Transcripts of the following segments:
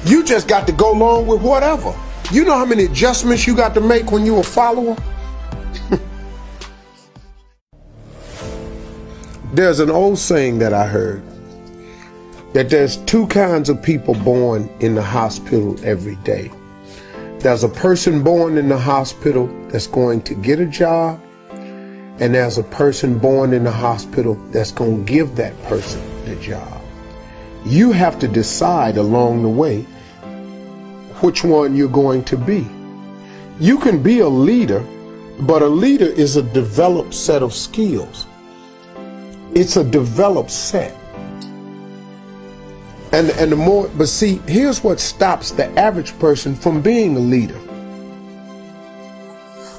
You just got to go along with whatever. You know how many adjustments you got to make when you're a follower? There's an old saying that I heard, that there's two kinds of people born in the hospital every day. There's a person born in the hospital that's going to get a job, and there's a person born in the hospital that's going to give that person the job. You have to decide along the way which one you're going to be. You can be a leader, but a leader is a developed set of skills. It's a developed set. And the more, but see, here's what stops the average person from being a leader,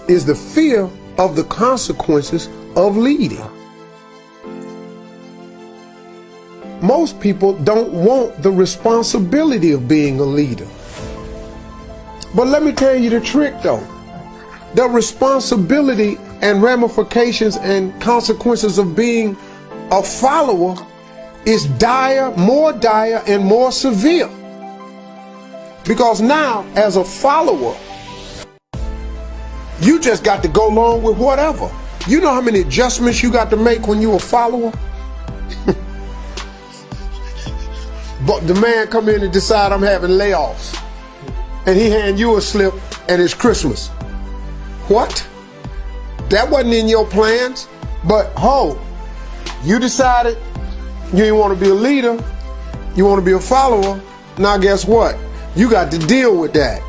is the fear of the consequences of leading. Most people don't want the responsibility of being a leader. But let me tell you the trick though. The responsibility and ramifications and consequences of being a follower is dire, and more severe. Because now, as a follower, you just got to go along with whatever. You know how many adjustments you got to make when you're a follower? But the man come in and decide I'm having layoffs, and he hand you a slip and it's Christmas. What? That wasn't in your plans, but you decided you didn't want to be a leader, you want to be a follower. Now guess what? You got to deal with that.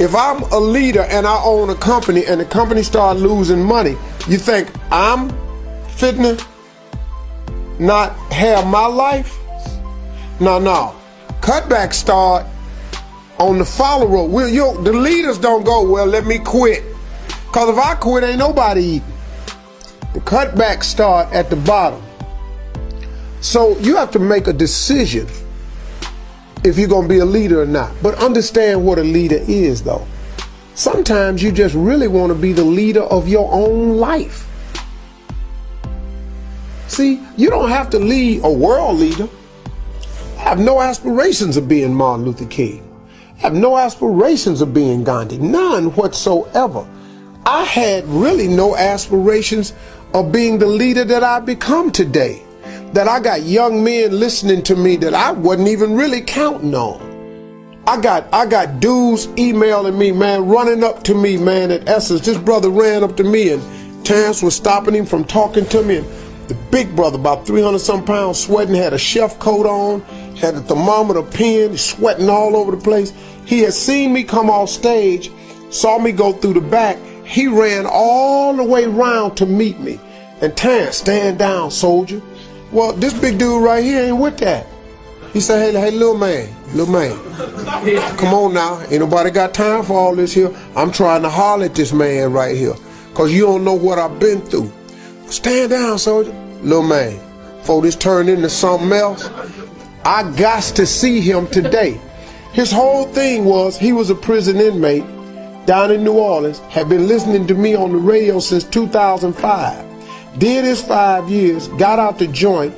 If I'm a leader and I own a company and the company start losing money, you think I'm fitting to not have my life? No. Cutbacks start on the follower. The leaders don't go, well, let me quit. Because if I quit, ain't nobody eating. The cutbacks start at the bottom. So you have to make a decision if you're going to be a leader or not. But understand what a leader is, though. Sometimes you just really want to be the leader of your own life. See, you don't have to lead a world leader. I have no aspirations of being Martin Luther King. I have no aspirations of being Gandhi. None whatsoever. I had really no aspirations of being the leader that I've become today. That I got young men listening to me that I wasn't even really counting on. I got dudes emailing me, man, running up to me, man, at Essence. This brother ran up to me and Terrence was stopping him from talking to me. And the big brother, about 300 some pounds, sweating, had a chef coat on, had a thermometer pen, sweating all over the place. He had seen me come off stage, saw me go through the back. He ran all the way around to meet me. And Terrence, stand down, soldier. Well, this big dude right here ain't with that. He said, hey, little man, come on now. Ain't nobody got time for all this here. I'm trying to holler at this man right here, because you don't know what I've been through. Stand down, soldier. Little man, before this turned into something else, I got to see him today. His whole thing was, he was a prison inmate down in New Orleans, had been listening to me on the radio since 2005. Did his 5 years, got out the joint,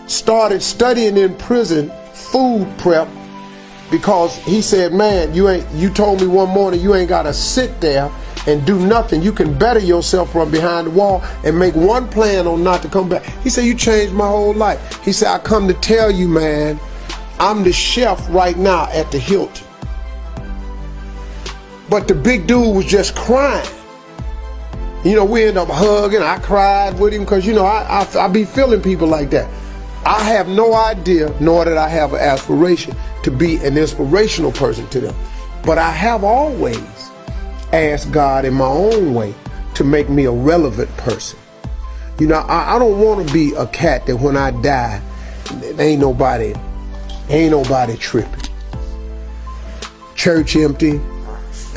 started studying in prison food prep, because he said, man, you told me one morning you ain't gotta sit there and do nothing. You can better yourself from behind the wall and make one plan on not to come back. He said, you changed my whole life. He said, I come to tell you, man, I'm the chef right now at the Hilton. But the big dude was just crying. You know, we end up hugging. I cried with him because, you know, I be feeling people like that. I have no idea, nor did I have an aspiration to be an inspirational person to them. But I have always asked God in my own way to make me a relevant person. You know, I don't want to be a cat that when I die, ain't nobody tripping. Church empty.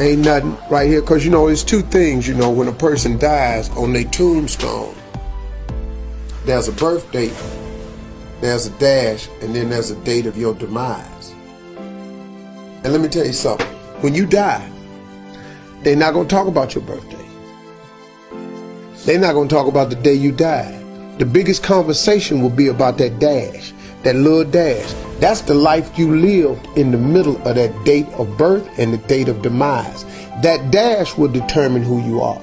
Ain't nothing right here, because you know, it's two things, you know, when a person dies on their tombstone, there's a birth date, there's a dash, and then there's a date of your demise. And let me tell you something, when you die, they're not going to talk about your birthday. They're not going to talk about the day you died. The biggest conversation will be about that dash, that little dash. That's the life you lived in the middle of that date of birth and the date of demise. That dash will determine who you are.